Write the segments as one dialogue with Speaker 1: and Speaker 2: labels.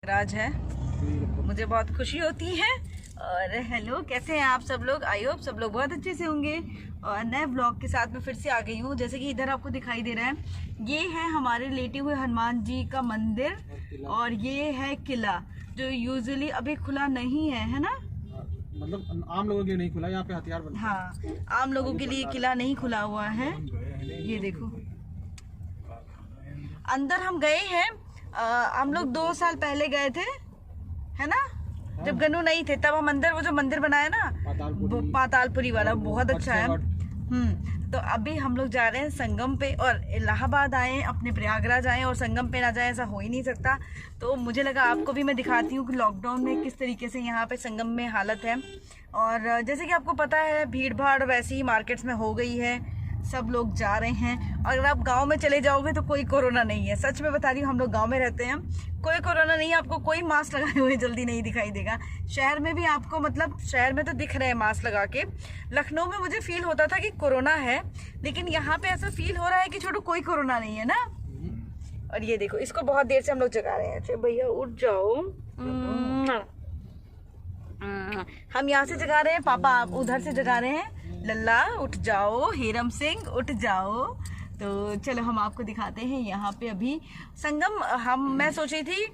Speaker 1: राज है, मुझे बहुत खुशी होती है। और हेलो, कैसे हैं आप सब लोग? आई होप सब लोग बहुत अच्छे से होंगे। और नए ब्लॉग के साथ में फिर से आ गई हूँ। जैसे कि इधर आपको दिखाई दे रहा है, ये है हमारे लेटे हुए हनुमान जी का मंदिर और ये है किला जो यूजुअली अभी खुला नहीं है ना?
Speaker 2: मतलब आम लोगों के लिए नहीं खुला, यहाँ पे हथियार बनते हैं।
Speaker 1: हाँ, आम लोगों के लिए किला नहीं खुला हुआ है। ये देखो, अंदर हम गए हैं। हम लोग 2 साल पहले गए थे, है ना? जब गन्नू नहीं थे तब हम अंदर, वो जो मंदिर बनाया ना पातालपुरी वाला, बहुत अच्छा है। तो अभी हम लोग जा रहे हैं संगम पे, और इलाहाबाद आए, अपने प्रयागराज आए और संगम पे ना जाए, ऐसा हो ही नहीं सकता। तो मुझे लगा आपको भी मैं दिखाती हूँ कि लॉकडाउन में किस तरीके से यहाँ पे संगम में हालत है। और जैसे कि आपको पता है, भीड़ भाड़ वैसे ही मार्केट्स में हो गई है, सब लोग जा रहे हैं। और अगर आप गांव में चले जाओगे तो कोई कोरोना नहीं है, सच में बता रही हूँ। हम लोग गांव में रहते हैं, कोई कोरोना नहीं है। आपको कोई मास्क लगाए हुए जल्दी नहीं दिखाई देगा। शहर में भी आपको, मतलब शहर में तो दिख रहे हैं मास्क लगा के। लखनऊ में मुझे फील होता था कि कोरोना है, लेकिन यहाँ पे ऐसा फील हो रहा है कि छोड़ो, कोई कोरोना नहीं है ना। और ये देखो, इसको बहुत देर से हम लोग जगा रहे हैं। अच्छा भैया उठ जाओ, हम यहाँ से जगा रहे हैं, पापा आप उधर से जगा रहे हैं। लल्ला उठ जाओ, हीरम सिंह उठ जाओ। तो चलो हम आपको दिखाते हैं यहाँ पे अभी संगम। मैं सोच रही थी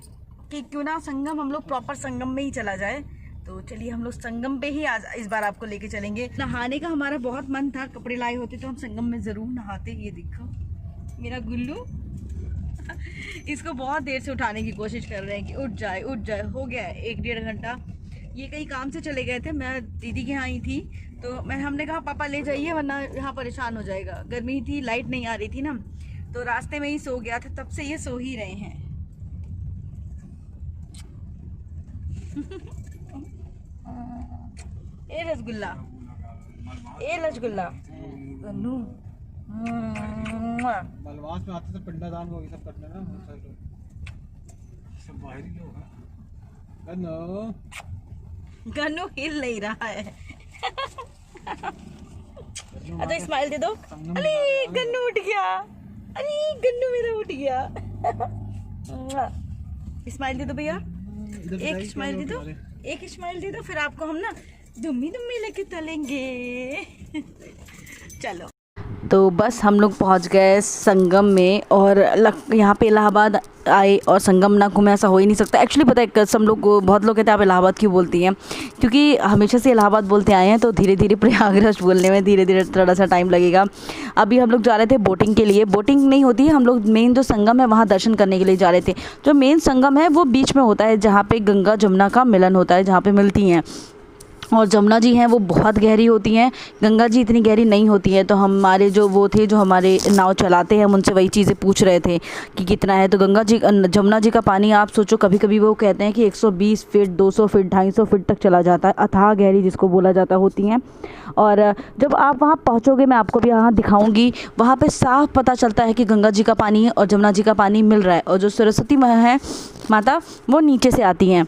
Speaker 1: कि क्यों ना संगम हम लोग प्रॉपर संगम में ही चला जाए। तो चलिए हम लोग संगम पे ही आज इस बार आपको लेके चलेंगे। नहाने का हमारा बहुत मन था, कपड़े लाए होते तो हम संगम में जरूर नहाते। ये देखो मेरा गुल्लू इसको बहुत देर से उठाने की कोशिश कर रहे हैं कि उठ जाए उठ जाए। हो गया है 1-1.5 घंटा। ये कहीं काम से चले गए थे, मैं दीदी के यहाँ आई थी, तो हमने कहा पापा ले जाइए वरना यहाँ परेशान हो जाएगा। गर्मी थी, लाइट नहीं आ रही थी ना, तो रास्ते में ही सो गया था। तब से ये सो ही रहे हैं। ए रसगुल्ला, ए रसगुल्ला गन्नू।
Speaker 2: मलवास में आते थे, पिंडादान वो सब करने ना, सब बाहरी लोग हैं।
Speaker 1: गन्नू हिल नहीं रहा है। अच्छा स्माइल दे दो। अरे गन्नू उठ गया, अरे गन्नू मेरा उठ गया। स्माइल दे दो भैया, एक स्माइल दे दो, एक स्माइल दे दो, फिर आपको हम ना दुम्मी दुम्मी लेके चलेंगे। चलो, तो बस हम लोग पहुंच गए संगम में। और यहाँ पे इलाहाबाद आए और संगम ना घूमे, ऐसा हो ही नहीं सकता। एक्चुअली पता है, सब लोग, बहुत लोग कहते हैं आप इलाहाबाद क्यों बोलती हैं, क्योंकि हमेशा से इलाहाबाद बोलते आए हैं, तो धीरे धीरे प्रयागराज बोलने में धीरे धीरे थोड़ा सा टाइम लगेगा। अभी हम लोग जा रहे थे बोटिंग के लिए। बोटिंग नहीं होती है, हम लोग मेन जो संगम है वहाँ दर्शन करने के लिए जा रहे थे। जो मेन संगम है वो बीच में होता है, जहाँ पे गंगा जमुना का मिलन होता है, जहाँ पे मिलती हैं। और जमुना जी हैं वो बहुत गहरी होती हैं, गंगा जी इतनी गहरी नहीं होती है। तो हमारे जो वो थे, जो हमारे नाव चलाते हैं, हम उनसे वही चीज़ें पूछ रहे थे कि कितना है। तो जमुना जी का पानी, आप सोचो, कभी कभी वो कहते हैं कि 120 फीट, 200 फीट, 250 फीट तक चला जाता है। अथाह गहरी जिसको बोला जाता होती हैं। और जब आप वहाँ पहुँचोगे, मैं आपको भी यहाँ दिखाऊँगी, वहाँ पर साफ पता चलता है कि गंगा जी का पानी और जमुना जी का पानी मिल रहा है। और जो सरस्वती है माता, वो नीचे से आती हैं,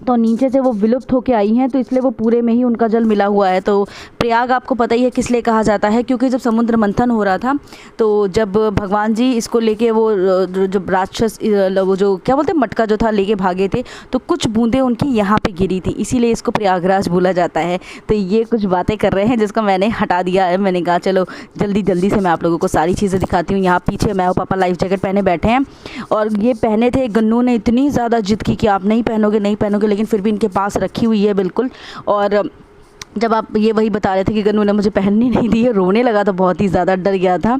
Speaker 1: तो नीचे से वो विलुप्त होके आई हैं, तो इसलिए वो पूरे में ही उनका जल मिला हुआ है। तो प्रयाग आपको पता ही है किस लिए कहा जाता है, क्योंकि जब समुद्र मंथन हो रहा था, तो जब भगवान जी इसको लेके वो जो राक्षस, वो जो क्या बोलते हैं, मटका जो था लेके भागे थे, तो कुछ बूंदें उनकी यहाँ पे गिरी थी, इसीलिए इसको प्रयागराज बोला जाता है। तो ये कुछ बातें कर रहे हैं जिसको मैंने हटा दिया है। मैंने कहा चलो जल्दी जल्दी से मैं आप लोगों को सारी चीज़ें दिखाती हूँ। यहाँ पीछे मैं और पापा लाइफ जैकेट पहने बैठे हैं, और ये पहने थे। गन्नू ने इतनी ज़्यादा जिद की कि आप नहीं पहनोगे नहीं पहनोगे, लेकिन फिर भी इनके पास रखी हुई है बिल्कुल। और जब आप ये वही बता रहे थे कि गन्नू ने मुझे पहननी नहीं दी है, रोने लगा था, बहुत ही ज़्यादा डर गया था।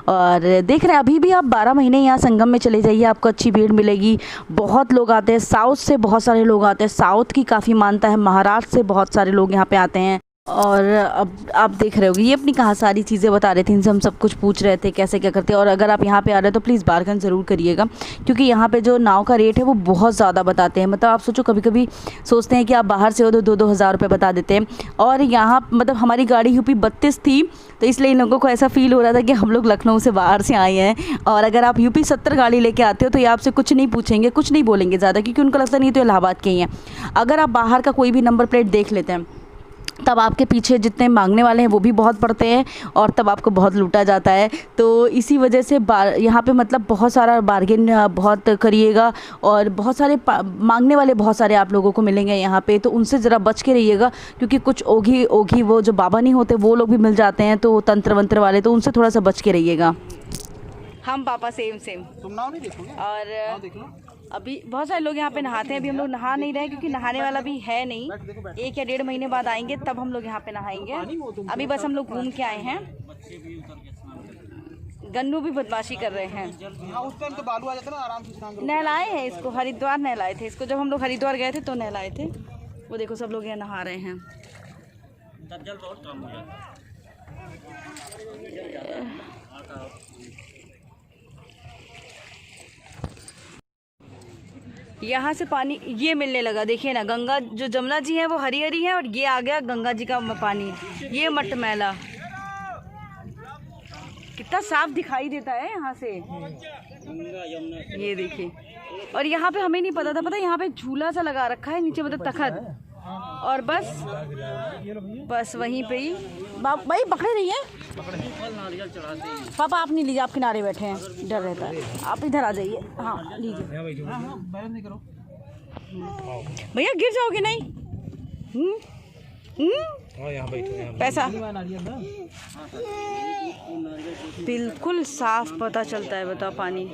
Speaker 1: और देख रहे हैं, अभी भी आप 12 महीने यहाँ संगम में चले जाइए, आपको अच्छी भीड़ मिलेगी। बहुत लोग आते हैं, साउथ से बहुत सारे लोग आते हैं, साउथ की काफ़ी मानता है, महाराष्ट्र से बहुत सारे लोग यहाँ पे आते हैं। और अब आप देख रहे होगे, ये अपनी कहा सारी चीज़ें बता रहे थे, इनसे हम सब कुछ पूछ रहे थे कैसे क्या करते हैं। और अगर आप यहाँ पे आ रहे हो तो प्लीज़ बार्गन ज़रूर करिएगा, क्योंकि यहाँ पे जो नाव का रेट है वो बहुत ज़्यादा बताते हैं। मतलब आप सोचो, कभी कभी सोचते हैं कि आप बाहर से हो तो 2-2 हज़ार रुपये बता देते हैं। और यहाँ मतलब हमारी गाड़ी यूपी 32 थी, तो इसलिए इन लोगों को ऐसा फील हो रहा था कि हम लोग लखनऊ से बाहर से आए हैं। और अगर आप यूपी 70 गाड़ी लेके आते हो तो ये आपसे कुछ नहीं पूछेंगे, कुछ नहीं बोलेंगे ज़्यादा, क्योंकि उनको लगता नहीं तो इलाहाबाद के ही हैं। अगर आप बाहर का कोई भी नंबर प्लेट देख लेते हैं तब आपके पीछे जितने मांगने वाले हैं वो भी बहुत पड़ते हैं और तब आपको बहुत लूटा जाता है। तो इसी वजह से यहाँ पे मतलब बहुत सारा बार्गेन बहुत करिएगा और बहुत सारे मांगने वाले बहुत सारे आप लोगों को मिलेंगे यहाँ पे, तो उनसे ज़रा बच के रहिएगा क्योंकि कुछ ओघी वो जो बाबा नहीं होते वो लोग भी मिल जाते हैं, तो तंत्र वंत्र वाले, तो उनसे थोड़ा सा बच के रहिएगा। हम पापा सेम
Speaker 2: तुम नाव नहीं देखोगे?
Speaker 1: और
Speaker 2: देख लो।
Speaker 1: अभी बहुत सारे लोग यहाँ पे नहाते हैं। अभी हम लोग नहा नहीं रहे क्योंकि नहाने वाला भी है नहीं। 1 या 1.5 महीने बाद आएंगे तब हम लोग यहाँ पे नहाएंगे। अभी बस हम लोग घूम के आए हैं। गन्नू भी बदमाशी कर रहे हैं।
Speaker 2: उस टाइम तो बालू आ जाता ना, आराम से स्नान करो।
Speaker 1: नहलाए हैं इसको, हरिद्वार नहलाए थे इसको। जब हम लोग हरिद्वार गए थे तो नहलाए थे। वो देखो सब लोग यहाँ नहा रहे हैं। यहाँ से पानी ये मिलने लगा, देखिए ना, गंगा जो जमुना जी है वो हरी हरी है और ये आ गया गंगा जी का पानी। ये मटमैला कितना साफ दिखाई देता है यहाँ से, ये देखिए। और यहाँ पे हमें नहीं पता था, पता यहाँ पे झूला सा लगा रखा है नीचे, मतलब तखत, और बस वहीं पे ही भाई पकड़े रही है। पापा आप नहीं लीजिए, आप किनारे बैठे हैं, डर रहता है, आप इधर आ जाइए। हाँ लीजिए भैया, गिर जाओगे नहीं। पैसा बिल्कुल साफ पता चलता है, बताओ पानी।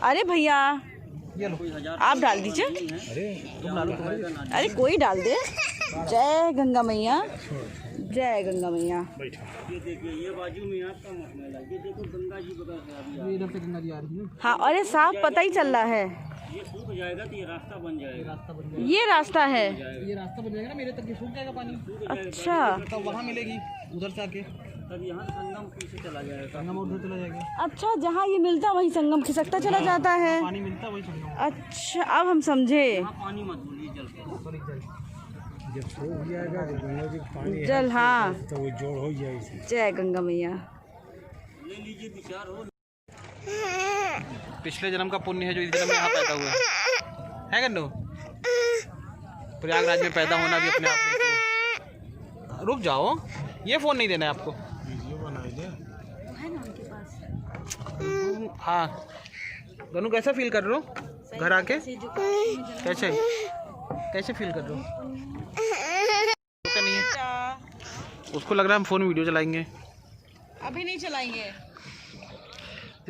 Speaker 1: अरे भैया आप डाल दीजिए। अरे कोई डाल दे। जय गंगा मैया, जय गंगा मैया।
Speaker 3: ये बाजू में आपका मटमैला, ये देखो गंगा जी बगल से
Speaker 2: इधर से गंगा जी आ रही है।
Speaker 1: हाँ, अरे साफ पता ही चल रहा है।
Speaker 3: ये सूख जाएगा तो ये रास्ता बन जाएगा।
Speaker 1: ये रास्ता है,
Speaker 2: ये रास्ता बन जाएगा ना, मेरे तक ये सूख जाएगा पानी।
Speaker 1: अच्छा
Speaker 2: तो वहाँ मिलेगी उधर से आके,
Speaker 3: तब यहाँ संगम पीछे चला जाएगा।
Speaker 2: संगम उधर चला जाएगा।
Speaker 1: अच्छा, जहाँ ये मिलता है वहीं संगम खिसकता चला जाता है।
Speaker 2: पानी मिलता है वही संगम।
Speaker 1: अच्छा अब हम समझे।
Speaker 3: पानी मत भूलिए, जल
Speaker 2: जब सूख जाएगा तो गंगा जी पानी
Speaker 1: जल, हाँ
Speaker 2: तो वो जोड़ हो जाएगी।
Speaker 1: जय गंगा मैया।
Speaker 3: ले लीजिए, विचार हो।
Speaker 2: पिछले जन्म का पुण्य है जो इस जन्म में यहाँ पैदा हुआ है गन्नू। प्रयागराज में पैदा होना भी अपने आप में। रुक जाओ, ये फोन नहीं देना है आपको। वीडियो बना दे। हाँ गन्नू, कैसा फील कर रहे हो घर आके? कैसे फील कर रहे हो? नहीं है उसको, लग रहा है हम फोन में वीडियो चलाएंगे।
Speaker 1: अभी नहीं चलाएंगे,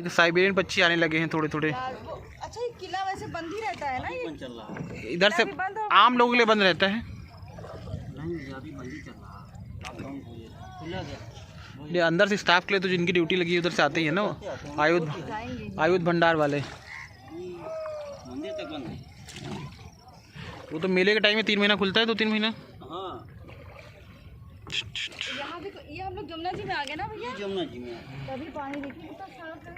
Speaker 2: साइबेरियन पक्षी आने लगे हैं थोड़े थोड़े।
Speaker 1: अच्छा ये किला वैसे बंद ही रहता है ना? ये
Speaker 3: चल रहा है
Speaker 2: इधर से आम लोगों के लिए बंद रहता है।
Speaker 3: नहीं, अभी बंद ही चल रहा है, खुला गया।
Speaker 2: ये अंदर से स्टाफ के लिए तो जिनकी ड्यूटी लगी है उधर से आते ही है ना, आयुध भंडार वाले।
Speaker 3: मंदिर तक बंद है।
Speaker 2: वो तो मेले के टाइम में 3 महीना खुलता है, 2-3 महीना।
Speaker 3: हाँ,
Speaker 1: यहाँ देखो, ये हम लोग जमुना जी में आ गए ना भैया।
Speaker 3: जमुना जी में
Speaker 1: तभी पानी देखिए कितना साफ है।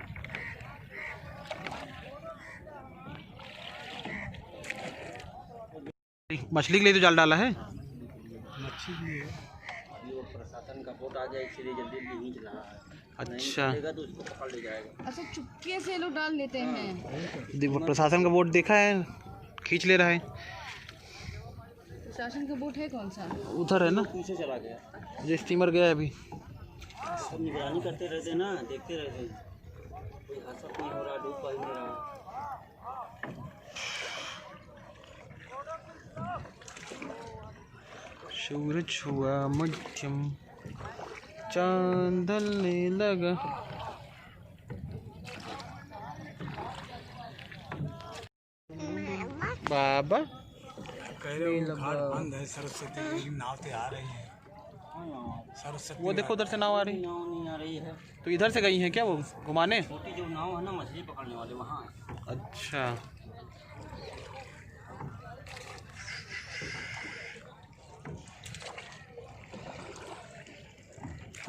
Speaker 2: मछली के लिए तो जाल डाला है।
Speaker 3: प्रशासन का बोट आ जाए, इसलिए जल्दी नहीं चला रहा है।
Speaker 2: अच्छा,
Speaker 3: तो उसको पकड़ ले जाएगा।
Speaker 1: अच्छा चुपके से लोग डाल लेते हैं।
Speaker 2: प्रशासन का बोट देखा है, खींच ले रहा है।
Speaker 1: प्रशासन का बोट है कौन सा?
Speaker 2: उधर है ना,
Speaker 3: पीछे चला गया।
Speaker 2: जो स्टीमर गया है अभी।
Speaker 3: सब निगरानी करते रहते हैं ना, देखते रहते हैं कोई हादसा नहीं हो रहा, डूब नहीं रहा।
Speaker 2: सूरज हुआ मध्यम, चांद ढलने लगा। बाबा
Speaker 4: घाट बंद है, सरस्वती नाव से आ रही है। सरस्वती
Speaker 2: वो देखो उधर से नाव आ रही है।
Speaker 3: नाव नहीं आ रही है।
Speaker 2: तो इधर से गई हैं क्या वो घुमाने?
Speaker 3: छोटी जो नाव है ना, मछली पकड़ने वाले, वहाँ है।
Speaker 2: अच्छा,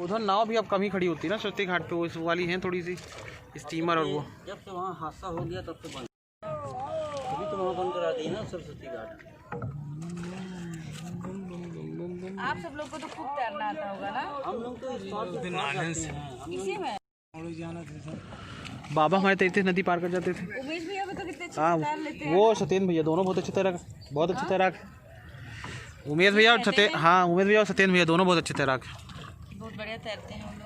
Speaker 2: उधर नाव भी अब कम ही खड़ी होती है ना सरस्वती घाट पे, वो वाली हैं थोड़ी सी स्टीमर। और वो
Speaker 3: जब से वहाँ हादसा हो गया तब से बंद, अभी तो वहाँ बंद करा दी है ना सरस्वती घाट।
Speaker 1: आप सब लोग को तो खूब तैरना आता होगा ना?
Speaker 3: हम लोग तो
Speaker 1: इसी में
Speaker 2: बाबा हमारे तैरते नदी पार कर जाते थे।
Speaker 1: उमेश भैया भी तो कितने अच्छे
Speaker 2: हाँ,
Speaker 1: तैर लेते हैं।
Speaker 2: वो सत्येंद्र भैया दोनों बहुत अच्छे तैराक, बहुत अच्छे तैराक। उमेश भैया और सत्येन, हाँ उमेश भैया और सत्येन भैया दोनों बहुत अच्छे तैराक हैं।
Speaker 1: बहुत बढ़िया तैरते हैं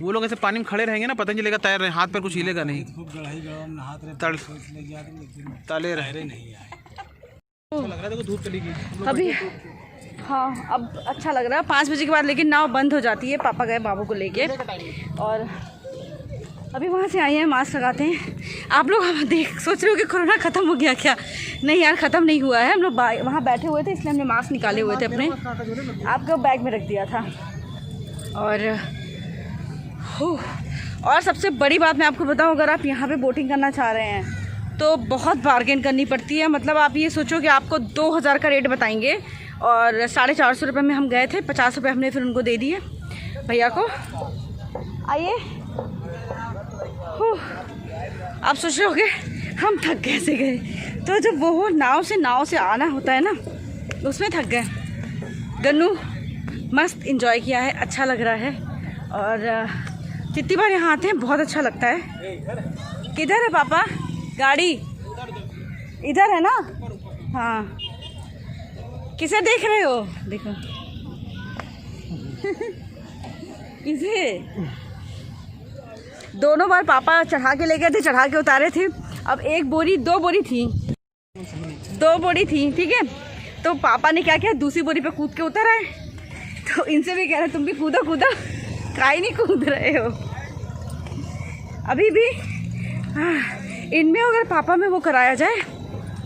Speaker 2: वो लोग ऐसे पानी में खड़े रहेंगे ना, पता नहीं चलेगा तैर रहे, हाथ पर कुछ हिलेगा नहीं।
Speaker 4: खूब गढ़ाई गढ़ा नहात रहे,
Speaker 2: तड़
Speaker 4: सोच ले गया तो लेकिन
Speaker 2: तले रहे
Speaker 4: तैरे नहीं आए।
Speaker 1: वो
Speaker 4: लग रहा है देखो धूप चली गई
Speaker 1: अभी। हाँ अब अच्छा लग रहा है 5 बजे के बाद, लेकिन नाव बंद हो जाती है। पापा गए बाबू को लेके, और अभी वहाँ से आए हैं, मास्क लगाते हैं। आप लोग हम देख सोच रहे हो कि कोरोना ख़त्म हो गया क्या? नहीं यार, ख़त्म नहीं हुआ है। हम लोग वहाँ बैठे हुए थे, इसलिए हमने मास्क निकाले हुए थे अपने, आपके बैग में रख दिया था। और सबसे बड़ी बात मैं आपको बताऊँ, अगर आप यहाँ पे बोटिंग करना चाह रहे हैं तो बहुत बार्गेन करनी पड़ती है। मतलब आप ये सोचो कि आपको 2000 का रेट बताएंगे और 450 रुपये में हम गए थे। 50 रुपये हमने फिर उनको दे दिए भैया को। आइए, आप सोच रहे होगे हम थक कैसे गए, तो जब वो नाव से आना होता है ना, उसमें थक गए। गन्नू मस्त इंजॉय किया है, अच्छा लग रहा है। और जितनी बार यहाँ आते हैं बहुत अच्छा लगता है। किधर है पापा गाड़ी? इधर है ना? हाँ, किसे देख रहे हो? देखो किसे? दोनों बार पापा चढ़ा के ले गए थे, चढ़ा के उतारे थे। अब 2 बोरी थी, 2 बोरी थी, ठीक है। तो पापा ने क्या किया, दूसरी बोरी पे कूद के उतर आए। तो इनसे भी कह रहे तुम भी कूदो, काहे नहीं कूद रहे हो अभी भी? इनमें अगर पापा में वो कराया जाए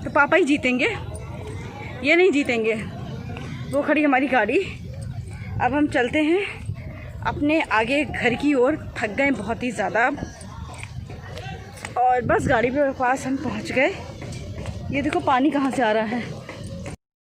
Speaker 1: तो पापा ही जीतेंगे, ये नहीं जीतेंगे। वो खड़ी हमारी गाड़ी। अब हम चलते हैं अपने आगे घर की ओर। थक गए बहुत ही ज़्यादा, और बस गाड़ी पे पास हम पहुंच गए। ये देखो पानी कहाँ से आ रहा है।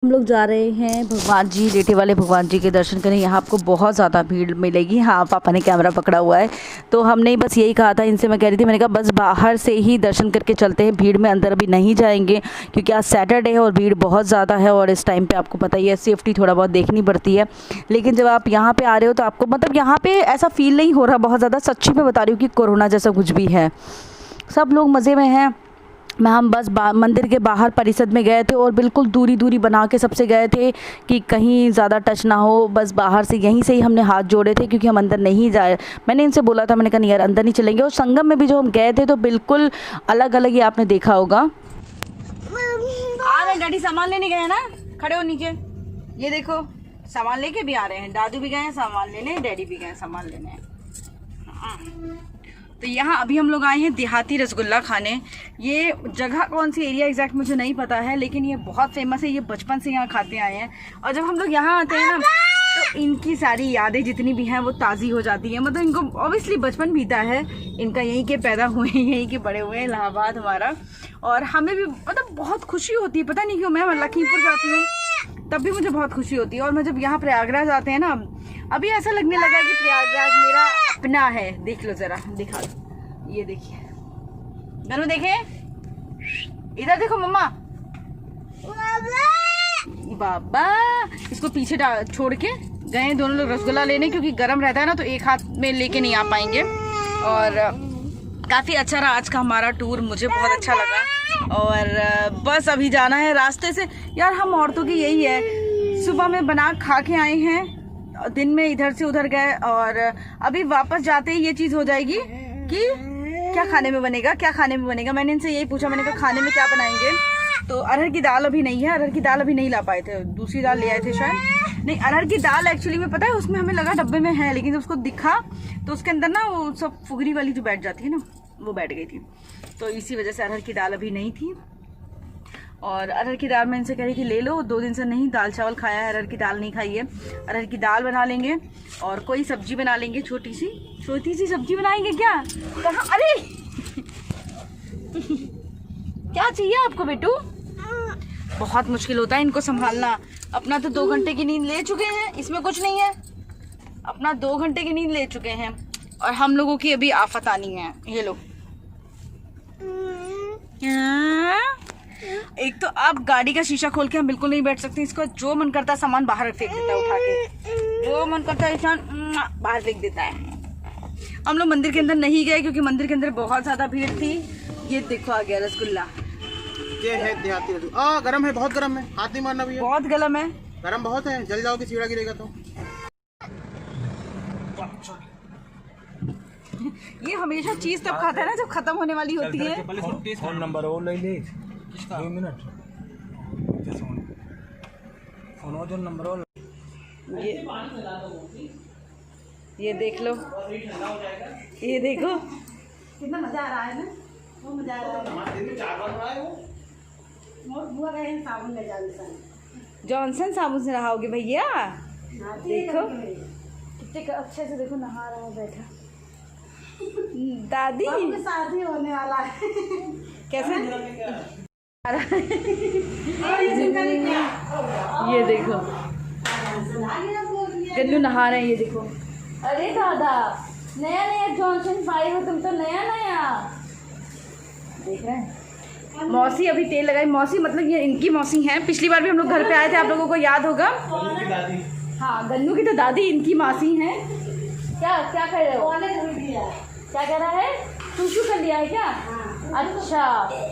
Speaker 1: हम लोग जा रहे हैं भगवान जी, लेटे वाले भगवान जी के दर्शन करें। यहाँ आपको बहुत ज़्यादा भीड़ मिलेगी। हाँ, पापा ने कैमरा पकड़ा हुआ है, तो हमने बस यही कहा था इनसे। मैं कह रही थी, मैंने कहा बस बाहर से ही दर्शन करके चलते हैं, भीड़ में अंदर अभी नहीं जाएंगे, क्योंकि आज सैटरडे है और भीड़ बहुत ज़्यादा है। और इस टाइम पे आपको पता ही है, सेफ्टी थोड़ा बहुत देखनी पड़ती है। लेकिन जब आप यहाँ पर आ रहे हो तो आपको मतलब यहाँ पर ऐसा फील नहीं हो रहा बहुत ज़्यादा। सच्ची में बता रही हूँ कि कोरोना जैसा कुछ भी है। सब लोग मज़े में हैं। हम बस मंदिर के बाहर परिसर में गए थे, और बिल्कुल दूरी बना के सबसे गए थे कि कहीं ज़्यादा टच ना हो। बस बाहर से यहीं से ही हमने हाथ जोड़े थे, क्योंकि हम अंदर नहीं जाए। मैंने इनसे बोला था, मैंने कहा नहीं यार अंदर नहीं चलेंगे। और संगम में भी जो हम गए थे तो बिल्कुल अलग ही आपने देखा होगा। आ रहे डैडी, सामान लेने गए हैं ना, खड़े हो नीचे। ये देखो सामान लेके भी आ रहे हैं, दादू भी गए हैं सामान लेने, डैडी भी गए सामान लेने। तो यहाँ अभी हम लोग आए हैं देहाती रसगुल्ला खाने। ये जगह कौन सी एरिया एग्जैक्ट मुझे नहीं पता है, लेकिन ये बहुत फेमस है। ये बचपन से यहाँ खाते आए हैं, और जब हम लोग यहाँ आते हैं ना तो इनकी सारी यादें जितनी भी हैं वो ताज़ी हो जाती हैं। मतलब इनको ऑब्वियसली बचपन बीता है इनका, यहीं के पैदा हुए हैं, यहीं के बड़े हुए हैं, इलाहाबाद हमारा। और हमें भी मतलब बहुत खुशी होती है, पता नहीं क्यों। मैं लखीमपुर जाती हूँ तब भी मुझे बहुत खुशी होती है, और मैं जब यहाँ प्रयागराज आते हैं ना, अभी ऐसा लगने लगा कि प्रयागराज मेरा अपना है। देख लो जरा, दिखा दो, ये देखिए दोनों, देखे इधर देखो मम्मा, बाबा इसको पीछे छोड़ के गए दोनों लोग रसगुल्ला लेने, क्योंकि गर्म रहता है ना तो एक हाथ में लेके नहीं आ पाएंगे। और काफ़ी अच्छा रहा आज का हमारा टूर, मुझे बहुत अच्छा लगा। और बस अभी जाना है रास्ते से। यार हम औरतों की यही है, सुबह में बना खा के आए हैं, दिन में इधर से उधर गए, और अभी वापस जाते ही ये चीज़ हो जाएगी कि क्या खाने में बनेगा, क्या खाने में बनेगा। मैंने इनसे यही पूछा, मैंने कहा खाने में क्या बनाएंगे। तो अरहर की दाल अभी नहीं है, अरहर की दाल अभी नहीं ला पाए थे, दूसरी दाल ले आए थे शायद। नहीं, अरहर की दाल एक्चुअली में पता है उसमें हमें लगा डब्बे में है, लेकिन जब उसको दिखा तो उसके अंदर ना वो सब फुगरी वाली जो बैठ जाती है ना, वो बैठ गई थी। तो इसी वजह से अरहर की दाल अभी नहीं थी। और अरहर की दाल मैं इनसे कह रही थी ले लो, 2 दिन से नहीं दाल चावल खाया है, अरहर की दाल नहीं खाई है। अरहर की दाल बना लेंगे और कोई सब्जी बना लेंगे, छोटी सी सब्जी बनाएंगे। क्या कहाँ? अरे क्या चाहिए आपको बेटू? बहुत मुश्किल होता है इनको संभालना। अपना तो 2 घंटे की नींद ले चुके हैं, इसमें कुछ नहीं है। अपना 2 घंटे की नींद ले चुके हैं, और हम लोगों की अभी आफत आनी है। ये लोग एक तो आप गाड़ी का शीशा खोल के हम बिल्कुल नहीं बैठ सकते। इसको जो मन करता है सामान बाहर फेंक देता है, उठा के जो मन करता है इंसान बाहर फेंक देता है। हम लोग मंदिर के अंदर नहीं गए क्योंकि मंदिर के अंदर बहुत ज्यादा भीड़ थी। ये देखो आ गया रसगुल्ला,
Speaker 2: ये है देहाती रसगुल्ला। गरम है, बहुत गरम है, हाथ नहीं मारना भैया।
Speaker 1: बहुत गरम है,
Speaker 2: गरम बहुत है, जल जाओगे, सीढ़ा गिरेगा तो।
Speaker 1: ये हमेशा चीज तब खाता है ना जब खत्म होने वाली होती है।
Speaker 4: फोन नंबर वो ले ले 2 मिनट फोन जो नंबर वो
Speaker 1: ये देख लो, ये देखो कितना मजा आ रहा है ना, वो मजा आ रहा है। साबुन ले जाओ, जॉनसन साबुन से नहाओगे भैया। देखो कितने अच्छे से, देखो नहा रहा है बैठा। दादी शादी होने वाला है कैसे ये देखो गन्नू नहा रहे हैं, ये देखो। अरे दादा नया नया जॉनसन पाए हो तुम तो, नया नया देख रहे हैं। मौसी अभी तेल लगाई, मौसी मतलब ये इनकी मौसी हैं। पिछली बार भी हम लोग घर पे आए थे, आप लोगों को याद होगा। हाँ गन्नू की तो दादी इनकी मासी हैं। क्या क्या कह रहे हो? क्या कह रहा है? शूशू कर लिया है क्या? अच्छा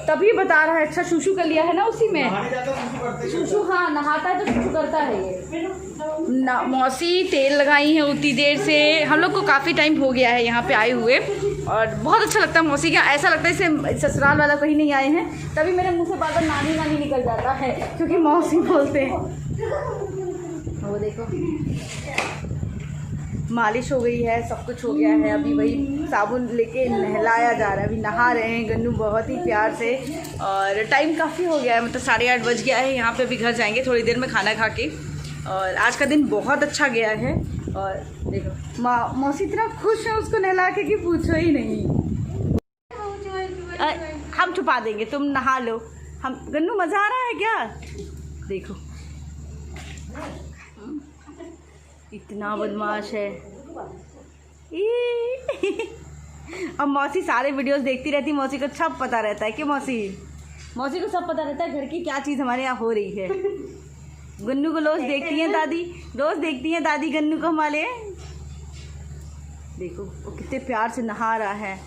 Speaker 1: तभी बता रहा है। अच्छा शूशू कर लिया है ना उसी में। शूशू हाँ नहाता है तो शूशू करता है ये ना। मौसी तेल लगाई है उतनी देर से। हम लोग को काफ़ी टाइम हो गया है यहाँ पे आए हुए, और बहुत अच्छा लगता है मौसी का। ऐसा लगता है जैसे ससुराल वाला कहीं नहीं आए हैं। तभी मेरे मुँह से बार बार नानी नानी निकल जाता है, क्योंकि मौसी बोलते हैं। वो देखो मालिश हो गई है, सब कुछ हो गया है। अभी वही साबुन लेके नहलाया जा रहा है। अभी नहा रहे हैं गन्नू बहुत ही प्यार से। और टाइम काफ़ी हो गया है, मतलब 8:30 बज गया है। यहाँ पे भी घर जाएंगे थोड़ी देर में खाना खा के। और आज का दिन बहुत अच्छा गया है। और देखो मौसी इतना खुश है उसको नहला के कि पूछो ही नहीं। हम छुपा देंगे, तुम नहा लो। हम गन्नू मज़ा आ रहा है क्या? देखो इतना बदमाश है। अब मौसी सारे वीडियोस देखती रहती, मौसी को सब पता रहता है कि मौसी को सब पता रहता है घर की क्या चीज़ हमारे यहाँ हो रही है। गन्नू को रोज़ देखती हैं दादी, रोज़ देखती हैं दादी गन्नू को हमारे। देखो वो कितने प्यार से नहा रहा है।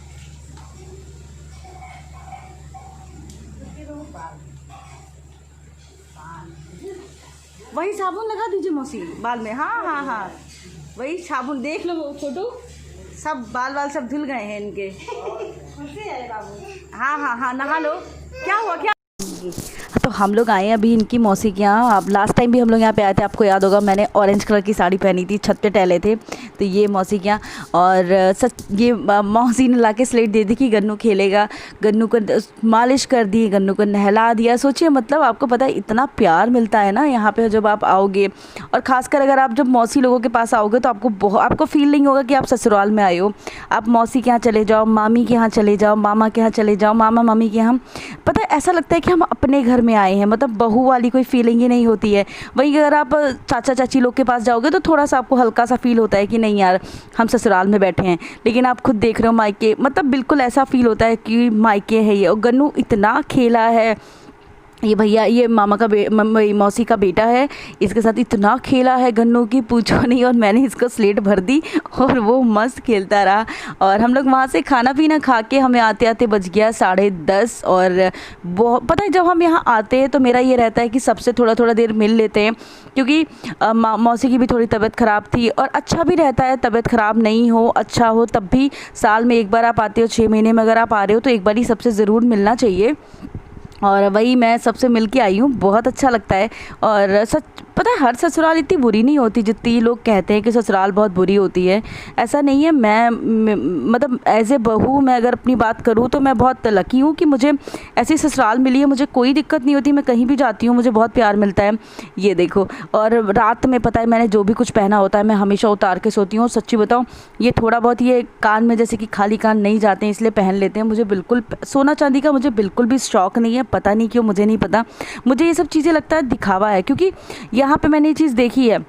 Speaker 1: वही साबुन लगा दीजिए मौसी बाल में। हाँ हाँ हाँ वही साबुन, देख लो छोटू सब बाल सब धुल गए हैं इनके। हाँ हाँ हाँ नहा लो। क्या हुआ क्या? तो हम लोग आए हैं अभी इनकी मौसी के यहाँ। अब लास्ट टाइम भी हम लोग यहाँ पे आए थे, आपको याद होगा। मैंने ऑरेंज कलर की साड़ी पहनी थी, छत पे टहले थे। तो ये मौसी के यहाँ, और सच ये मौसी ने ला के स्लेट दे दी कि गन्नू खेलेगा। गन्नू को मालिश कर दी, गन्नू को नहला दिया। सोचिए मतलब आपको पता है इतना प्यार मिलता है ना यहाँ पे जब आप आओगे। और ख़ासकर अगर आप जब मौसी लोगों के पास आओगे तो आपको फील नहीं होगा कि आप ससुराल में आए हो। आप मौसी के यहाँ चले जाओ, मामी के यहाँ चले जाओ, मामा के यहाँ चले जाओ, मामा मामी के यहाँ, पता है ऐसा लगता है कि हम अपने घर में आए हैं। मतलब बहू वाली कोई फीलिंग ही नहीं होती है। वहीं अगर आप चाचा चाची लोग के पास जाओगे तो थोड़ा सा आपको हल्का सा फील होता है कि नहीं यार हम ससुराल में बैठे हैं। लेकिन आप खुद देख रहे हो मायके, मतलब बिल्कुल ऐसा फील होता है कि मायके है ये। और गन्नू इतना खेला है, ये भैया ये मामा का मौसी का बेटा है, इसके साथ इतना खेला है गन्नू की पूछो नहीं। और मैंने इसको स्लेट भर दी और वो मस्त खेलता रहा। और हम लोग वहाँ से खाना पीना खा के हमें आते आते बज गया 10:30। और बहुत पता है जब हम यहाँ आते हैं तो मेरा ये रहता है कि सबसे थोड़ा देर मिल लेते हैं, क्योंकि मौसी की भी थोड़ी तबीयत ख़राब थी। और अच्छा भी रहता है तबीयत ख़राब नहीं हो, अच्छा हो, तब भी साल में एक बार आप आते हो, 6 महीने में अगर आप आ रहे हो तो एक बार ही सबसे ज़रूर मिलना चाहिए। और वही मैं सबसे मिल के आई हूँ, बहुत अच्छा लगता है। और सच पता है हर ससुराल इतनी बुरी नहीं होती जितनी लोग कहते हैं कि ससुराल बहुत बुरी होती है। ऐसा नहीं है। मैं मतलब एज ए बहू मैं अगर अपनी बात करूँ तो मैं बहुत लकी हूँ कि मुझे ऐसी ससुराल मिली है। मुझे कोई दिक्कत नहीं होती, मैं कहीं भी जाती हूँ मुझे बहुत प्यार मिलता है। ये देखो, और रात में पता है मैंने जो भी कुछ पहना होता है मैं हमेशा उतार के सोती हूँ। और सच्ची बताऊँ ये थोड़ा बहुत ये कान में जैसे कि खाली कान नहीं जाते हैं इसलिए पहन लेते हैं। मुझे बिल्कुल सोना चांदी का मुझे बिल्कुल भी शौक़ नहीं है, पता नहीं क्यों, मुझे नहीं पता। मुझे ये सब चीज़ें लगता है दिखावा है, क्योंकि यहाँ पे मैंने ये चीज़ देखी है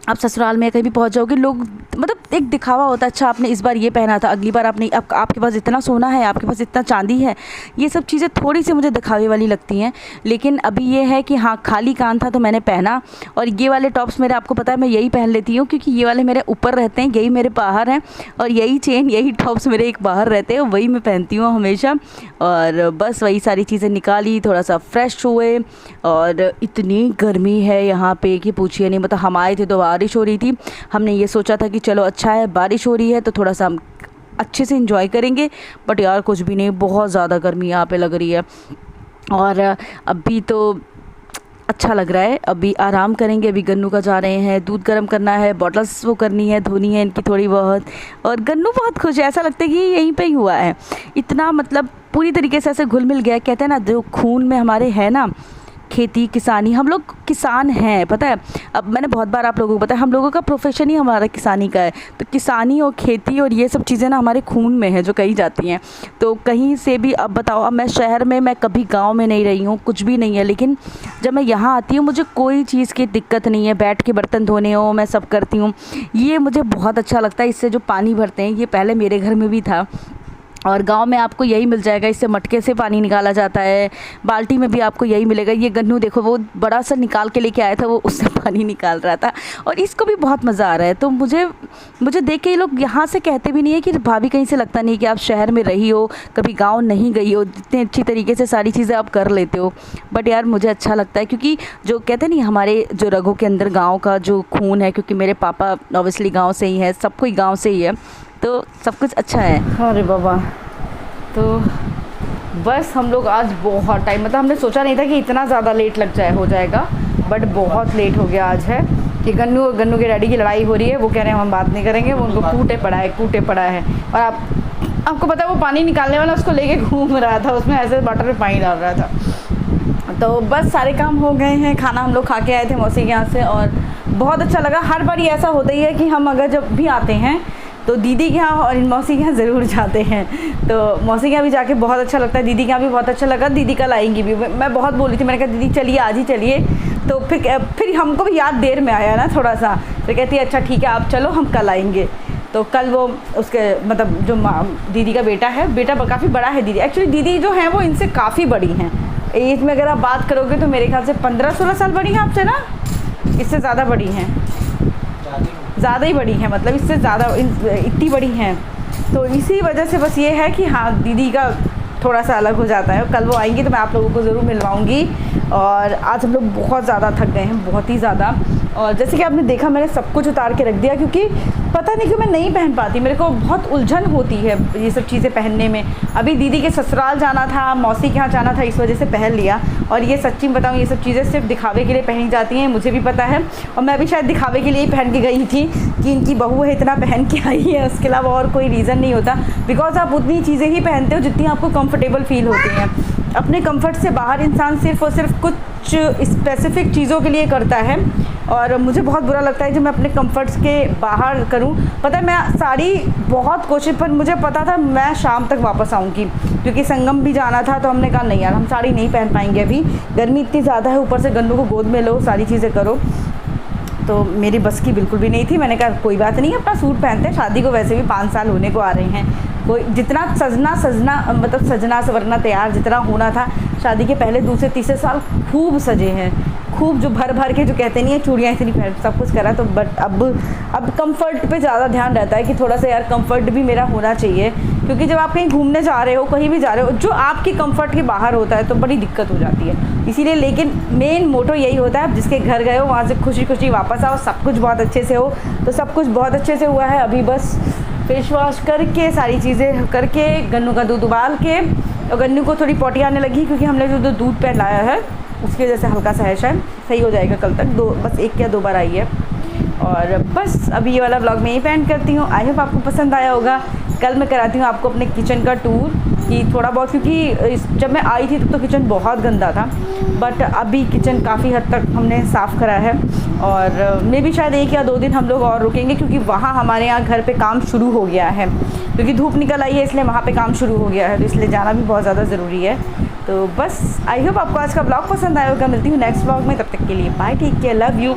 Speaker 1: आप ससुराल में कहीं भी पहुंच जाओगे, लोग मतलब एक दिखावा होता है, अच्छा आपने इस बार ये पहना था, अगली बार आपने आपके पास इतना सोना है, आपके पास इतना चांदी है। ये सब चीज़ें थोड़ी सी मुझे दिखावे वाली लगती हैं। लेकिन अभी ये है कि हाँ, खाली कान था तो मैंने पहना। और ये वाले टॉप्स मेरे, आपको पता है मैं यही पहन लेती हूँ, क्योंकि ये वाले मेरे ऊपर रहते हैं, यही मेरे बाहर हैं। और यही चेन, यही टॉप्स मेरे एक बाहर रहते हैं, वही मैं पहनती हूँ हमेशा। और बस वही सारी चीज़ें निकाली, थोड़ा सा फ्रेश हुए। और इतनी गर्मी है यहाँ पे कि पूछिए नहीं। मतलब हम आए थे तो बारिश हो रही थी, हमने ये सोचा था कि चलो अच्छा है बारिश हो रही है तो थोड़ा सा हम अच्छे से एंजॉय करेंगे। बट यार कुछ भी नहीं, बहुत ज़्यादा गर्मी यहाँ पे लग रही है। और अभी तो अच्छा लग रहा है, अभी आराम करेंगे। अभी गन्नू का जा रहे हैं, दूध गर्म करना है, बॉटल्स वो करनी है, धोनी है इनकी थोड़ी बहुत। और गन्नू बहुत खुश है, ऐसा लगता है कि यहीं पे ही हुआ है। इतना मतलब पूरी तरीके से ऐसे घुल मिल गया। कहते हैं ना, जो खून में हमारे है ना, खेती किसानी, हम लोग किसान हैं, पता है। अब मैंने बहुत बार आप लोगों को बताया, हम लोगों का प्रोफेशन ही हमारा किसानी का है। तो किसानी और खेती और ये सब चीज़ें ना हमारे खून में है, जो कही जाती हैं। तो कहीं से भी अब बताओ, अब मैं शहर में, मैं कभी गांव में नहीं रही हूँ, कुछ भी नहीं है, लेकिन जब मैं यहाँ आती हूँ मुझे कोई चीज़ की दिक्कत नहीं है। बैठ के बर्तन धोने हो, मैं सब करती हूँ। ये मुझे बहुत अच्छा लगता है। इससे जो पानी भरते हैं, ये पहले मेरे घर में भी था और गांव में आपको यही मिल जाएगा। इससे मटके से पानी निकाला जाता है, बाल्टी में भी आपको यही मिलेगा। ये गन्नू देखो, वो बड़ा सा निकाल के लेके आया था, वो उससे पानी निकाल रहा था और इसको भी बहुत मज़ा आ रहा है। तो मुझे देख के ये लोग यहाँ से कहते भी नहीं है कि भाभी कहीं से लगता नहीं कि आप शहर में रही हो, कभी गाँव नहीं गई हो, जितने अच्छी तरीके से सारी चीज़ें आप कर लेते हो। बट यार मुझे अच्छा लगता है, क्योंकि जो कहते नहीं, हमारे जो रगों के अंदर गाँव का जो खून है, क्योंकि मेरे पापा ऑब्वियसली गाँव से ही है, सब कोई गाँव से ही है, तो सब कुछ अच्छा है। अरे बाबा, तो बस हम लोग आज बहुत टाइम, मतलब हमने सोचा नहीं था कि इतना ज़्यादा लेट हो जाएगा, बट बहुत लेट हो गया आज है। कि गन्नू के डैडी की लड़ाई हो रही है, वो कह रहे हैं हम बात नहीं करेंगे, वो उनको कूटे पड़ा है। और आपको पता है वो पानी निकालने वाला उसको लेके घूम रहा था, उसमें ऐसे बॉटल में पानी डाल रहा था। तो बस सारे काम हो गए हैं। खाना हम लोग खा के आए थे मौसी के यहाँ से और बहुत अच्छा लगा। हर बार ये ऐसा होता ही है कि हम अगर जब भी आते हैं तो दीदी के यहाँ और इन मौसी के यहाँ ज़रूर जाते हैं। तो मौसी के यहाँ भी जाके बहुत अच्छा लगता है, दीदी के यहाँ भी बहुत अच्छा लगा। दीदी कल आएंगी भी, मैं बहुत बोली थी, मैंने कहा दीदी चलिए आज ही चलिए। तो फिर हमको भी याद देर में आया ना थोड़ा सा, फिर कहती है अच्छा ठीक है आप चलो, हम कल आएंगे। तो कल वो उसके मतलब जो दीदी का बेटा काफ़ी बड़ा है। दीदी एक्चुअली दीदी जो है वो इनसे काफ़ी बड़ी हैं एज में। अगर आप बात करोगे तो मेरे ख्याल से 15-16 साल बड़ी हैं आपसे ना, इससे ज़्यादा बड़ी हैं, ज़्यादा ही बड़ी हैं, मतलब इससे ज़्यादा इतनी बड़ी हैं। तो इसी वजह से बस ये है कि हाँ दीदी का थोड़ा सा अलग हो जाता है। कल वो आएंगी तो मैं आप लोगों को ज़रूर मिलवाऊंगी। और आज हम लोग बहुत ज़्यादा थक गए हैं, बहुत ही ज़्यादा। और जैसे कि आपने देखा मैंने सब कुछ उतार के रख दिया, क्योंकि पता नहीं क्यों मैं नहीं पहन पाती, मेरे को बहुत उलझन होती है ये सब चीज़ें पहनने में। अभी दीदी के ससुराल जाना था, मौसी के यहाँ जाना था, इस वजह से पहन लिया। और ये सच्ची बताऊँ, ये सब चीज़ें सिर्फ दिखावे के लिए पहनी जाती हैं, मुझे भी पता है। और मैं भी शायद दिखावे के लिए ही पहन के गई थी कि इनकी बहू है इतना पहन के आई है, उसके अलावा और कोई रीज़न नहीं होता। बिकॉज आप उतनी चीज़ें ही पहनते हो जितनी आपको कंफर्टेबल फील होती हैं। अपने कंफर्ट से बाहर इंसान सिर्फ और सिर्फ कुछ स्पेसिफिक चीज़ों के लिए करता है। और मुझे बहुत बुरा लगता है जब मैं अपने कंफर्ट्स के बाहर करूं। पता है मैं साड़ी बहुत कोशिश, पर मुझे पता था मैं शाम तक वापस आऊँगी, क्योंकि संगम भी जाना था। तो हमने कहा नहीं यार हम साड़ी नहीं पहन पाएंगे अभी, गर्मी इतनी ज़्यादा है, ऊपर से गन्नू को गोद में लो, सारी चीज़ें करो। तो मेरी बस की बिल्कुल भी नहीं थी। मैंने कहा कोई बात नहीं, अपना सूट पहनते हैं, शादी को वैसे भी 5 साल होने को आ रहे हैं, कोई जितना मतलब सजना सवरना तैयार जितना होना था शादी के पहले दूसरे तीसरे साल खूब सजे हैं, खूब जो भर के, जो कहते नहीं है चूड़ियाँ इतनी पहन, सब कुछ करा। तो बट अब कंफर्ट पे ज़्यादा ध्यान रहता है कि थोड़ा सा यार कंफर्ट भी मेरा होना चाहिए, क्योंकि जब आप कहीं घूमने जा रहे हो, कहीं भी जा रहे हो, जो आपकी कंफर्ट के बाहर होता है तो बड़ी दिक्कत हो जाती है। इसीलिए लेकिन मेन मोटो यही होता है, आप जिसके घर गए हो वहाँ से खुशी खुशी वापस आओ, सब कुछ बहुत अच्छे से हो। तो सब कुछ बहुत अच्छे से हुआ है। अभी बस फेस वॉश करके सारी चीज़ें करके गन्नू का दूध उबाल के, और गन्नू को थोड़ी पोटी आने लगी क्योंकि हमने जो दूध पिलाया है उसकी वजह से हल्का सा है, शायद सही हो जाएगा कल तक। बस 1 या 2 बार आई है। और बस अभी ये वाला व्लॉग मैं यहीं पे एंड करती हूँ। आई होप आपको पसंद आया होगा। कल मैं कराती हूँ आपको अपने किचन का टूर, कि थोड़ा बहुत, क्योंकि जब मैं आई थी तब तो किचन बहुत गंदा था, बट अभी किचन काफ़ी हद तक हमने साफ़ करा है। और मे भी शायद 1 या 2 दिन हम लोग और रुकेंगे, क्योंकि वहाँ हमारे यहाँ घर पे काम शुरू हो गया है, क्योंकि धूप निकल आई है इसलिए वहाँ पे काम शुरू हो गया है, तो इसलिए जाना भी बहुत ज़्यादा ज़रूरी है। तो बस आई होप आपको आज का ब्लॉग पसंद आया होगा। मिलती हूँ नेक्स्ट ब्लॉग में, तब तक के लिए bye, take care, love you.